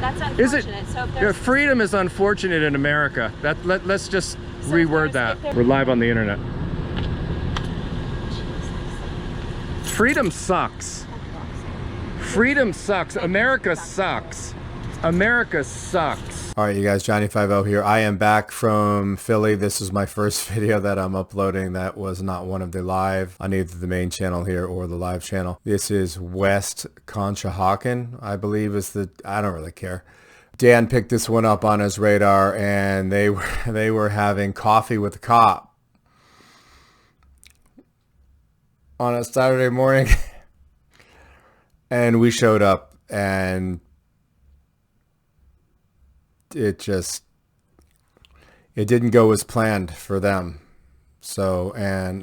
That's unfortunate. Is it? So if there's Freedom is unfortunate in America. Let's just reword that. We're live on the internet. Freedom sucks. Freedom sucks. America sucks. America sucks. All right, you guys, Johnny 50 here. I am back from Philly. This is my first video that I'm uploading that was not one of the live on either the main channel here or the live channel. This is West Conshohocken, I believe is the, I don't really care. Dan picked this one up on his radar and they were having coffee with a cop on a Saturday morning. And we showed up and it didn't go as planned for them. So, and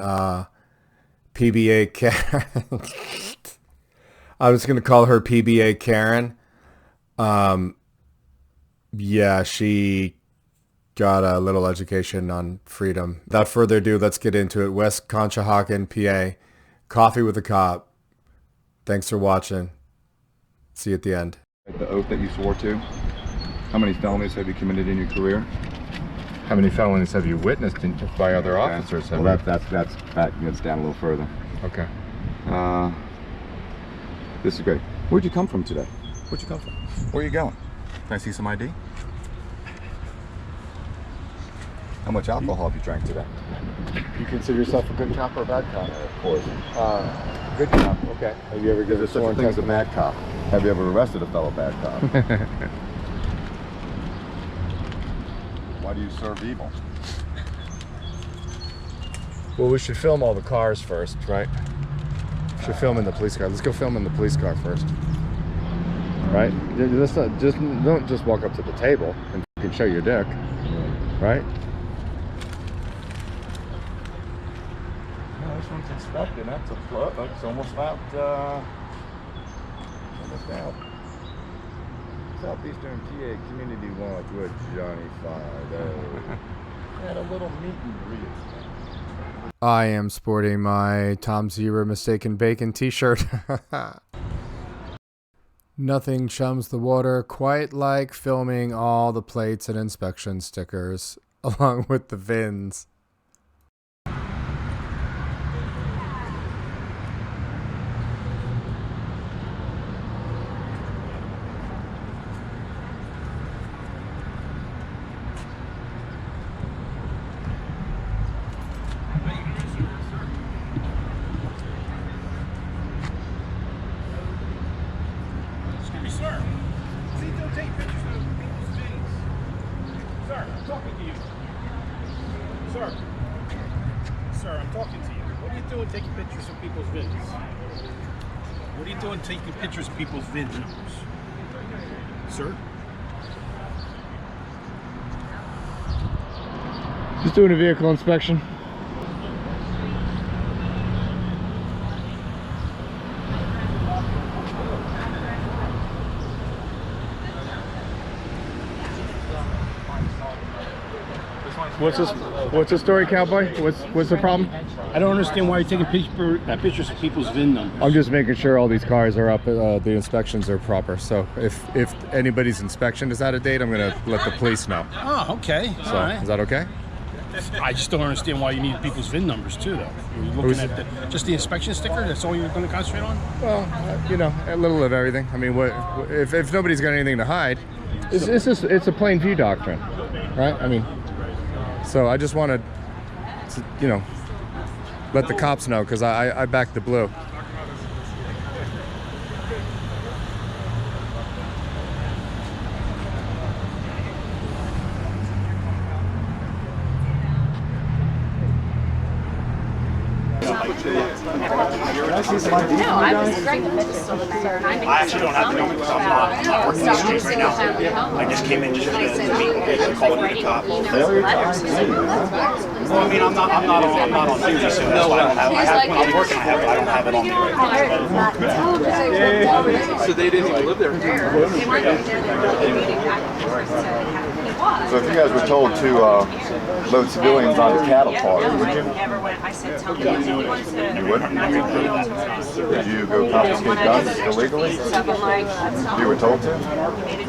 PBA Karen, I was going to call her PBA Karen. Yeah, she got a little education on freedom. Without further ado, let's get into it. West Conshohocken, PA, coffee with a cop. Thanks for watching. See you at the end. The oath that you swore to. How many felonies have you committed in your career? How many felonies have you witnessed by other officers? Well, that gets down a little further. Okay. This is great. Where'd you come from today? Where'd you come from? Where are you going? Can I see some ID? How much alcohol have you drank today? You consider yourself a good cop or a bad cop? Of course. Good cop, okay. Have you ever given There's such a thing as a bad cop. Have you ever arrested a fellow bad cop? Why do you serve evil? Well, we should film all the cars first, right? We should film in the police car. Let's go film in the police car first. Right? Don't just walk up to the table and you can show your dick. Right? No, this one's inspected. That's a flood. It's almost out. Almost out. Southeastern PA Community Watch with Johnny 50. Had a little meet and greet. I am sporting my Tom Zero Mistaken Bacon t-shirt. Nothing chums the water quite like filming all the plates and inspection stickers along with the VINs. Sir, I'm talking to you. What are you doing taking pictures of people's VINs? What are you doing taking pictures of people's VIN numbers? Sir? Just doing a vehicle inspection. What's the story, cowboy? What's the problem? I don't understand why you're taking pictures of people's VIN numbers. I'm just making sure all these cars are up, the inspections are proper. So if anybody's inspection is out of date, I'm gonna let the police know. Oh, okay. So, all right. is that okay? I just don't understand why you need people's VIN numbers too, though. You're looking at just the inspection sticker. That's all you're going to concentrate on. Well, you know, a little of everything. I mean, if nobody's got anything to hide, it's a plain view doctrine, right? I mean, so I just wanted to, you know, let the cops know because I backed the blue. No, I was great with it. I actually don't have the number because I'm not working the streets right now. I just came in just to meet and call it a cop. Well, I mean, I'm not on duty, so that's why I have when I'm working, I don't have it on me right now. So they didn't even live there. They weren't there. They were meeting back and forth, so they had to So if you guys were told to load civilians onto cattle cars, would you? You wouldn't? Would you go confiscate guns illegally? If you were told to?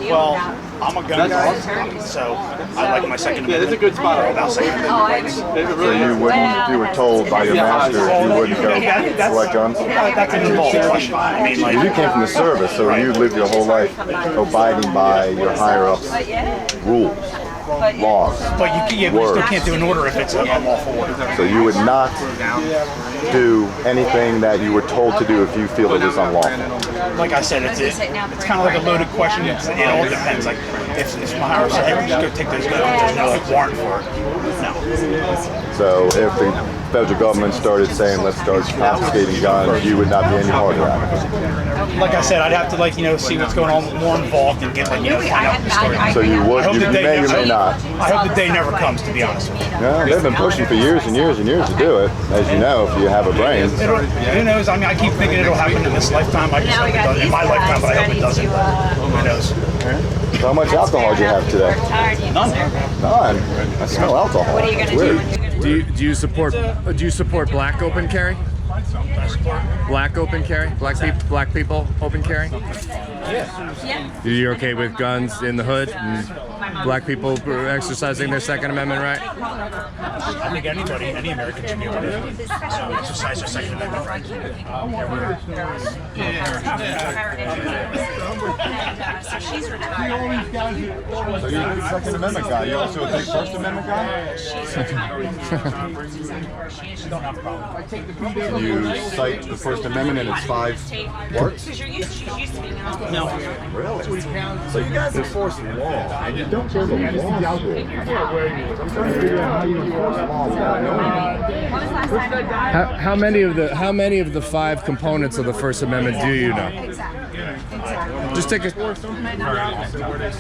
Well, I'm a gun guy, so I like my Second Amendment. It's a good spot. About Second Amendment rights. So you wouldn't, if you were told by your master, you wouldn't go collect guns? That's an involved question. I mean, like, You came from the service, so you lived your whole life abiding by your higher-ups' rules, laws. but you still can't do an order if it's an unlawful order. So you would not do anything that you were told to do if you feel it is unlawful. Like I said, it's kind of like a loaded question. It all depends. Like if my higher said, "Hey, just go take those guns," there's no like warrant for it. No. So if the federal government started saying, let's start confiscating guns, you would not be any harder at it. Like I said, I'd have to see what's going on more involved and get find out the story. So you would, you may or may not. I hope the day never comes, to be honest with you. No, they've been pushing for years and years and years to do it, as you know, if you have a brain. Who knows? I mean, I keep thinking it'll happen in this lifetime. I just hope it doesn't. In my lifetime, but I hope it doesn't. Who knows? So how much alcohol do you have today? None. None. I smell alcohol. What are you going to do? Do you support black open carry? Black open carry? Black people open carry? Yeah. You're okay with guns in the hood and black people exercising their Second Amendment right? I think any American should be able to exercise their Second Amendment right. So she's retired. So you're a Second Amendment guy. You also a big First Amendment guy? You cite the First Amendment and its 5 words? Because she's used to being on. No. Really? So you guys enforce law, and you don't go to law school. I'm trying to figure out how you enforce law without knowing. When was the last time you had? How many of the 5 components of the First Amendment do you know? Exactly. Just take a. That's it. Like, it's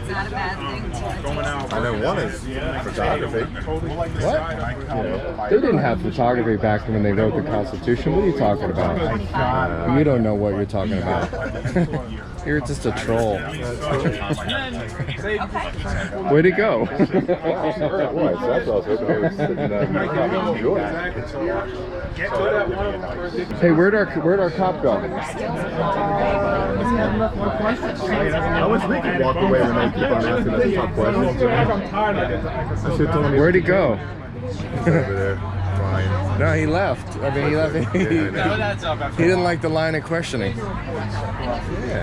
not a bad thing to I know one is photography. What? They didn't have photography back when they wrote the Constitution. What are you talking about? You don't know what you're talking about. You're just a troll. Way to go. That's also Hey, where'd our cop go? I was thinking walk away when they keep on asking us tough questions. Where'd he go? Over there, fine. No, he left. I mean, he left. He didn't like the line of questioning.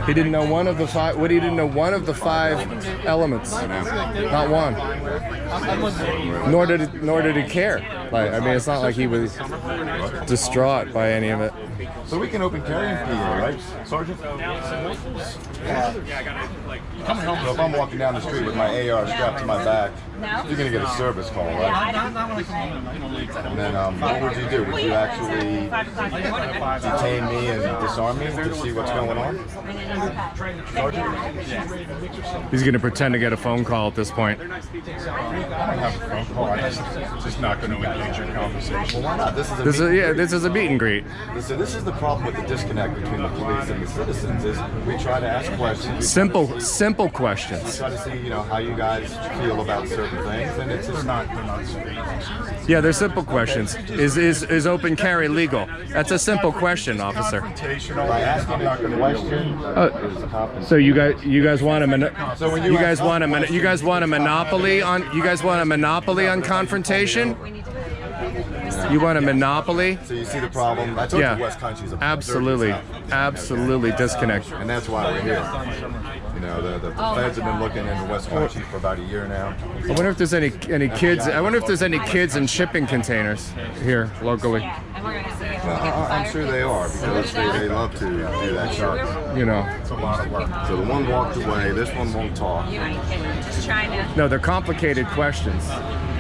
He didn't know one of the 5. What, he didn't know one of the 5 elements. Not one. Nor did he care. Like, I mean, it's not like he was distraught by any of it. So we can open carry in PA, right, Sergeant? Coming home. So if I'm walking down the street with my AR strapped to my back, you're gonna get a service call, right? And then what would you do? Would you actually detain me and disarm me to see what's going on? He's going to pretend to get a phone call at this point. I don't have a phone call. It's just not going to engage your conversation. Well, why not? This This is a meet and greet. This is the problem with the disconnect between the police and the citizens. Is we try to ask questions. Simple We questions. try to see, how you guys feel about certain things, and it's just not. Yeah, they're simple questions. Is open carry legal? That's a simple question, officer. By asking a question, So you guys want a monopoly on confrontation? You want a monopoly? So you see the problem. I told Yeah. you West Country's a absolutely disconnect. and that's why we're here. The feds have been looking into West Country for about a year now. I wonder if there's any kids. I wonder if there's any kids in shipping containers here locally. I'm sure they are, because they love to do that shot. It's a lot of work. So the one walked away. This one won't talk. You ain't kidding. Just trying to. No, they're complicated questions.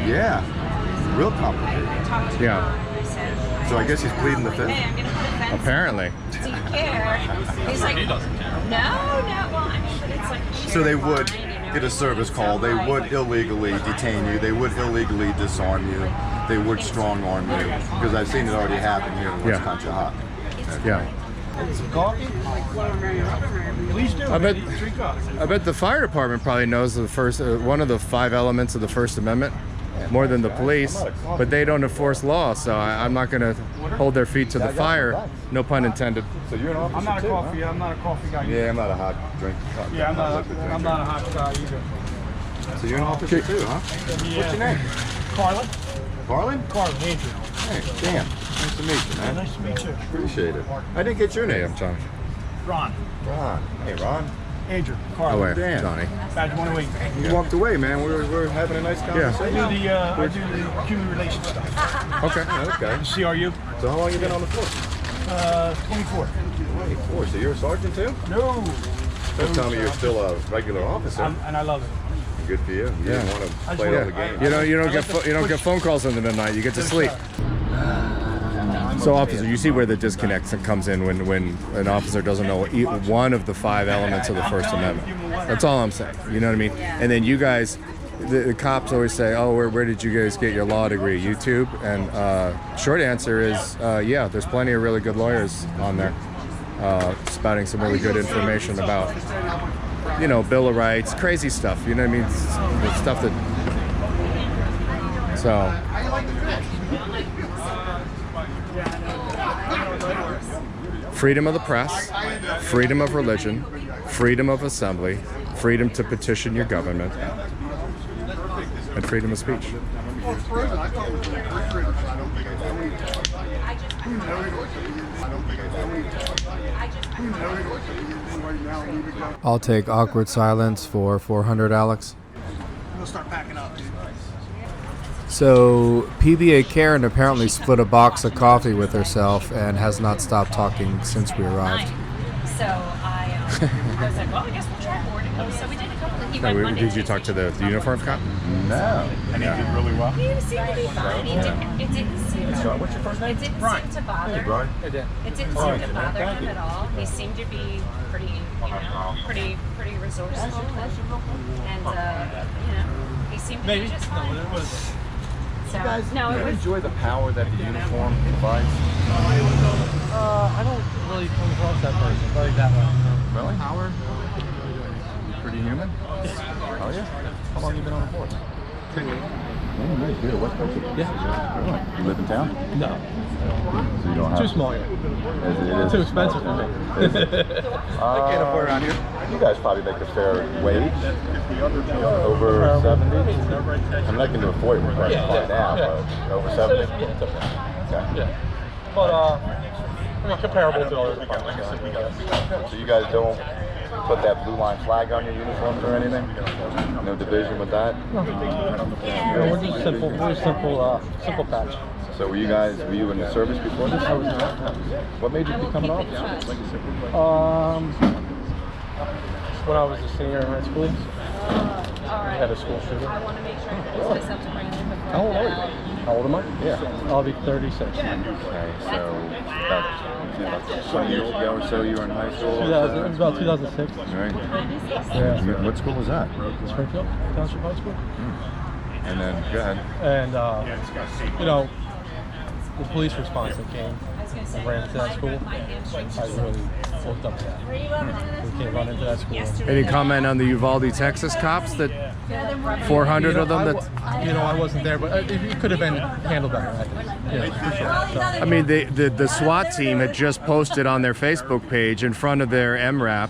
Yeah, real complicated. Yeah. So I guess he's pleading the fifth. Hey, I'm gonna put a fence. Apparently. Do you care? He's like, no. Well, I mean, but it's like. So they would get a service call. They would illegally detain you. They would illegally disarm you. They would strong arm you. Because I've seen it already happen here in West Country Hot. Yeah. Some coffee? Please do. I bet, Drink coffee. I bet the fire department probably knows the first, one of the 5 elements of the First Amendment more than the police, but they don't enforce law, so I'm not going to hold their feet to the fire. No pun intended. So you're an officer I'm not a too, coffee. huh? I'm not a coffee guy. Yeah, I'm not a hot drink. Yeah, I'm not a hot guy either. So you're an officer too, huh? Yeah. What's your name? Carlin? Carlin? Carlin, Andrew. Hey, Dan. Nice to meet you, man. Nice to meet you. Appreciate it. I didn't get your Hey, name. I'm Johnny. Ron. Ron. Hey, Ron. Andrew. Oh, Carlin. wait, Dan. Johnny. Badge 108. You walked away, man. We're having a nice conversation. I do the human relations stuff. Okay. Okay. CRU. So how long you been on the force? 24. 24. So you're a sergeant too? No. Don't tell me you're still a regular officer. And I love it. Good for you. You didn't want to play all the games. You don't get phone calls in the night. You get to sleep. So, officer, you see where the disconnect comes in when an officer doesn't know one of the 5 elements of the First Amendment. That's all I'm saying. You know what I mean? And then you guys, the cops always say, "Oh, where did you guys get your law degree? YouTube?" And short answer is, yeah, there's plenty of really good lawyers on there, spouting some really good information about, you know, Bill of Rights, crazy stuff. You know what I mean? It's stuff that. So. Freedom of the press, freedom of religion, freedom of assembly, freedom to petition your government, and freedom of speech. I'll take awkward silence for 400, Alex. We'll start packing up, dude. So, PBA Karen apparently split a box of coffee with herself and has not stopped talking since we arrived. So I was like, well, I guess we'll try boarding. So we did a couple of, he went Monday, Did you talk to the uniform cop? No. And he did really well. He seemed to be fine. It didn't seem to, What's your first name? it didn't Brian. seem to bother him. Brian? It didn't seem to bother him at all. He seemed to be pretty, pretty resourceful. And he seemed to be just fine. No, it was. So, no, it was. Enjoy the power that the uniform provides. I don't really come across that person like that one. Really? Howard? Pretty human? Oh yeah? How long you been on the force? 10 years. Oh, nice. You're a West Coast? Yeah. You live in town? No. So you don't have Too small here. It is Too expensive for me. I can't afford around here. You guys probably make a fair wage. Over 70? I mean, I can do a 40 right now, but over 70? Yeah, it's okay. Okay. Yeah. But, I mean, comparable to other departments. So you guys don't put that blue line flag on your uniforms or anything? No division with that? Yeah, we're just simple, simple patch. So were you in the service before this? I was not. What made you become an officer? When I was a senior in high school, we had a school shooter. How old are you? How old am I? Yeah. I'll be 36. Okay, so about 20 years ago or so you were in high school? It was about 2006. Right. Yeah. What school was that? Springfield Township High School. And then, go ahead. And, the police response that came and ran into that school, I really looked up to that. We can't run into that school. Any comment on the Uvalde, Texas cops that 400 of them that... I wasn't there, but it could have been handled better, I think. For sure. So, I mean, the SWAT team had just posted on their Facebook page in front of their MRAP.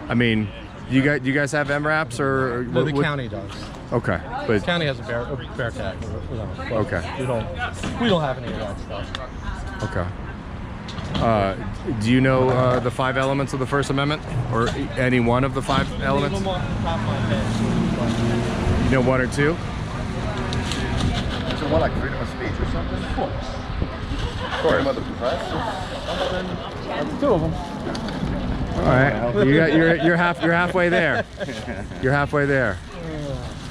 I mean, you guys have MRAPs or... the county does. Okay, The but county has a bear tag. Okay. We don't have any of that stuff. okay. Do you know the 5 elements of the First Amendment, or any one of the 5 elements? Leave them off the top of my head. You know 1 or 2? Is it one like freedom of speech or something? Of course. Freedom of the press? 2 of them. All right, you're halfway there. You're halfway there.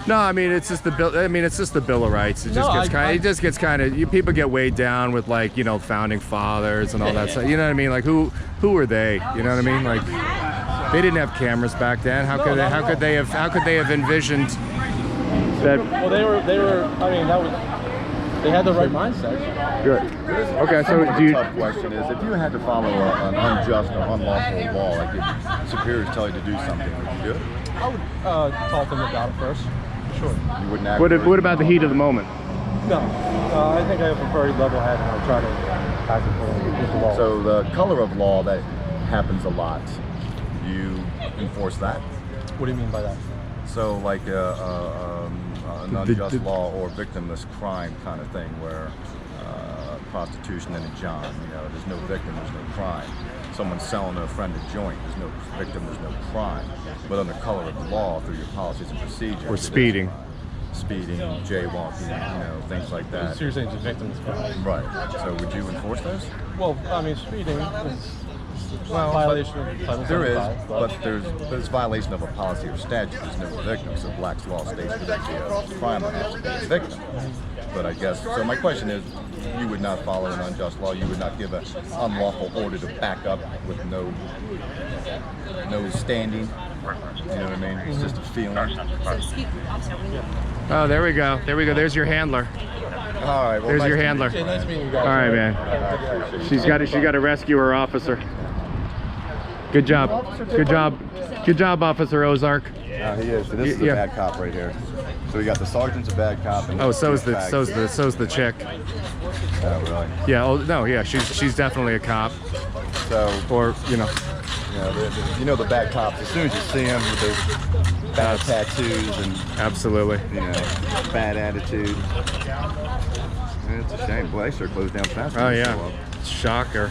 No, I mean it's just the bill. I mean it's just the Bill of Rights. It just gets kind of. You people get weighed down with like founding fathers and all that stuff. You know what I mean? Like who were they? You know what I mean? Like they didn't have cameras back then. How could they have envisioned that? Well, they were. I mean, that was They had the right mindset. Good. Okay, so do you? Tough question is, if you had to follow an unjust or unlawful law, like if superiors tell you to do something, would you do it? I would talk to them about it first. Sure. You wouldn't act. What about the heat of the moment? No, I think I have a very level head and I try to act accordingly with the law. So the color of law that happens a lot, you enforce that? What do you mean by that? So like an unjust law or victimless crime kind of thing, where prostitution and a John, you know, there's no victim, there's no crime. Someone's selling a friend a joint, there's no victim, there's no crime. But under color of the law, through your policies and procedures, Or speeding. Speeding, jaywalking, you know, things like that. So you're saying it's a victim's crime? Right. So would you enforce those? Well, I mean, speeding is Well, violation of Title there is, 75, but there's violation of a policy or statute. There's no victim, so Black's law states that the crime has to be a victim. But I guess, so my question is, you would not follow an unjust law. You would not give an unlawful order to back up with no standing. You know what I mean? It's just a feeling. Oh, there we go. There we go. There's your handler. All right. Well, There's nice your to handler. Okay, nice meeting you guys. All right, man. I appreciate it. She got to rescue her officer. Good job. Good job. Good job, Officer Ozark. He is. So this is a Yeah. bad cop right here. So we got the sergeant's a bad cop. And Oh, so's the chick. Oh, really? Yeah. Oh no. Yeah. She's definitely a cop. So, Or you know. you know the bad cops. As soon as you see them with their bad tattoos and Absolutely. bad attitude. It's a shame. Boy, they sure closed down fast. Oh yeah. Shocker.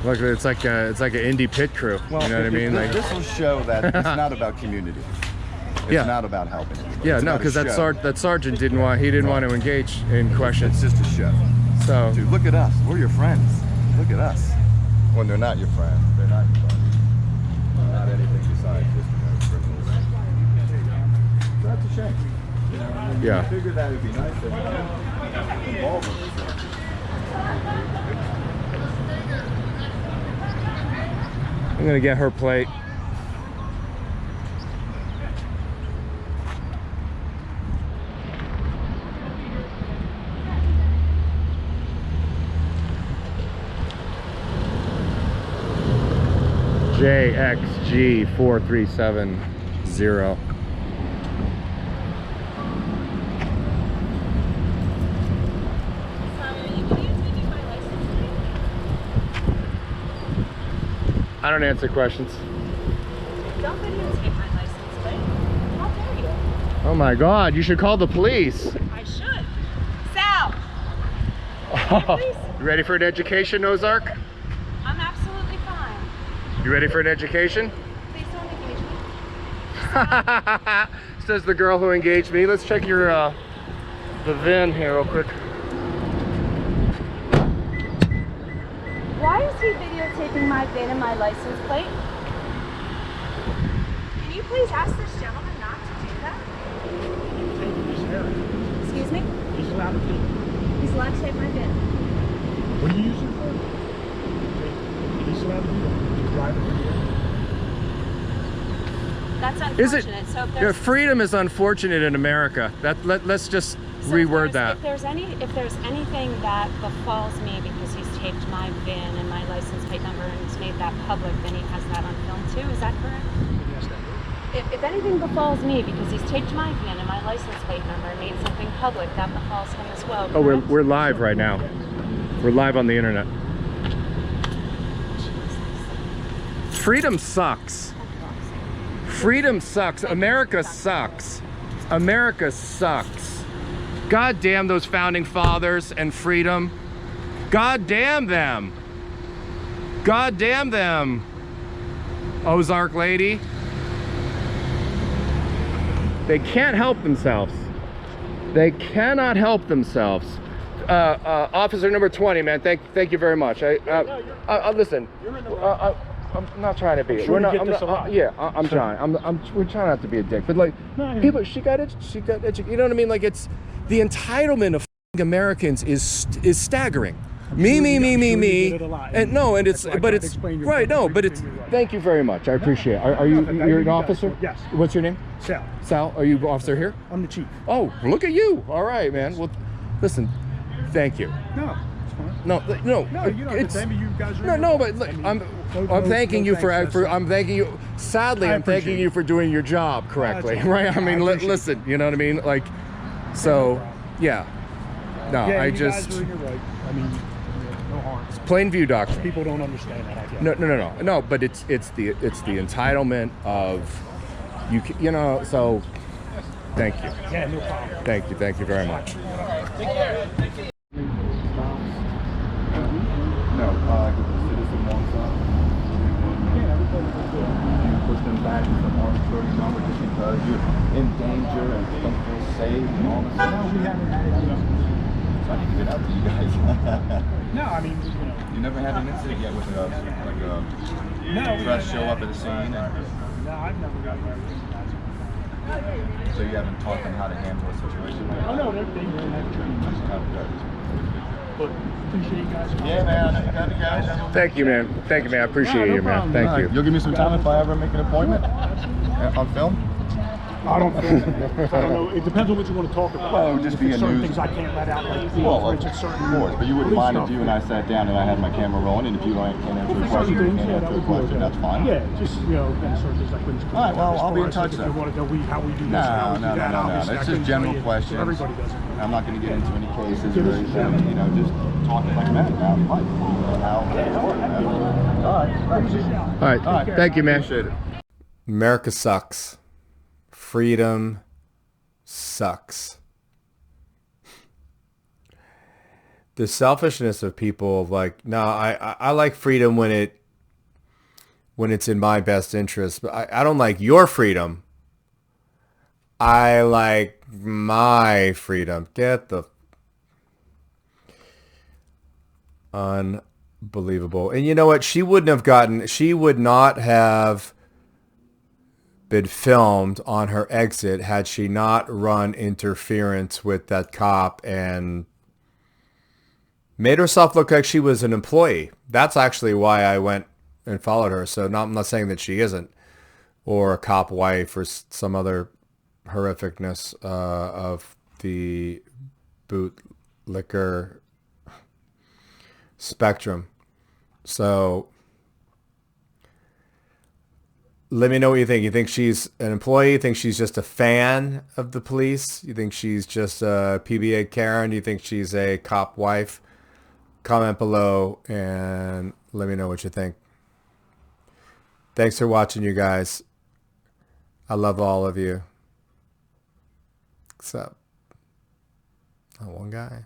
Look, it's like an indie pit crew. You know what I mean? Like, This will show that it's not about community. It's Yeah. not about helping. yeah. It's No, about a because show. that sergeant didn't want to engage in questions. It's just a show. So Dude, look at us. We're your friends. Look at us. When they're not your friend, they're not your friend. Not anything besides just criminals. So that's a shame. yeah. I figured that would be nice to involve them. I'm gonna get her plate. JXG4370. I don't answer questions. Don't videotape my license plate. How dare you? Oh my God, you should call the police. I should. Sal! You ready for an education, Ozark? I'm absolutely fine. You ready for an education? Please don't engage me. Says the girl who engaged me. Let's check your the VIN here real quick. Why is he videotaping my VIN and my license plate? Can you please ask this gentleman not to do that? Excuse me? He's allowed to do. He's allowed to take my VIN. What are you using for? He's allowed to do that. Drive it here. That's Is it? unfortunate. So if Yeah, there's, freedom is unfortunate in America. Let's just so reword if that. there's anything that befalls me because he's taped my VIN and my license plate number and he's made that public, then he has that on film too. Is that correct? Yes, that If anything befalls me because he's taped my VIN and my license plate number and made something public, that befalls him as well. Oh, correct? we're live right now. We're live on the internet. Freedom sucks. Freedom sucks. America sucks. America sucks. God damn those founding fathers and freedom. God damn them. God damn them. Ozark lady. They can't help themselves. They cannot help themselves. Officer number 20, man. Thank you very much. Listen. I'm not trying to be. sure We're you not. get I'm this not, a lot. yeah, I'm trying. We're trying not to be a dick, but like, No, people. She got educated. You know what I mean? Like, it's the entitlement of f***ing Americans is staggering. Me, me, me, me, You me. did it a lot. And no, and it's, That's why I but tried it's, to explain your right, point. no, but it's, You're right. thank you very much. I appreciate it. Are you, you're an officer? Yes. What's your name? Sal, Sal, are you officer here? I'm the chief. Oh, look at you. All right, man. Well, listen, thank you. No, it's fine. No, no, No, you don't. it's, Maybe you guys are. no, but look, I'm thanking you for, I'm thanking you. Sadly, I I'm thanking appreciate you it. for doing your job correctly, That's all right? I right. mean, I appreciate listen, you know what I mean? Like, so, yeah. No, Yeah, I you just, guys are, you're right. I mean, no harm. plain view doctrine. People don't understand that. I guess. No, but it's the entitlement of, you know, so, thank you. Yeah, no problem. Thank you very much. No, like if the citizen wants up, you push them back to some arbitrary number just because you're in danger and don't feel safe and all this stuff. We haven't had it. So I need to get out to you guys. No, I mean, you know. You never had an incident yet with like a press show up at the scene, and No, I've never gotten everything. so you haven't taught them how to handle a situation like that. Oh no, they're training. That's kind of good. But appreciate you guys. Yeah, man. I got you guys. Thank you, man. Thank you, man. I appreciate you, man. Thank you. You'll give me some time if I ever make an appointment on film. I don't know. It depends on what you want to talk about. Well, it would just be a certain news. things I can't let out, like Well, for of instance, certain course, but you wouldn't police mind if stuff. you and I sat down and I had my camera rolling, and if you can't answer a Certain question, you things, can't yeah, that answer a would be question, okay. that's fine. Yeah, just in certain things I couldn't. All right, well, I'll be in touch If then. you want to know how we do this, No, how we do no, that, no, no, no. obviously, It's I just couldn't general tell you. questions. Everybody does it. I'm not going to get into any cases Give or us a anything, you know, just talking like men about life, how things work. All right, All right. Thank you, man. appreciate it. America sucks. Freedom sucks. The selfishness of people of like, no, I like freedom when it's in my best interest, but I don't like your freedom. I like my freedom. Get the unbelievable. And you know what? She would not have been filmed on her exit had she not run interference with that cop and made herself look like she was an employee. That's actually why I went and followed her. So I'm not saying that she isn't, or a cop wife or some other horrificness of the bootlicker spectrum. So let me know what you think. You think she's an employee? You think she's just a fan of the police? You think she's just a PBA Karen? You think she's a cop wife? Comment below and let me know what you think. Thanks for watching, you guys. I love all of you. Except that one guy.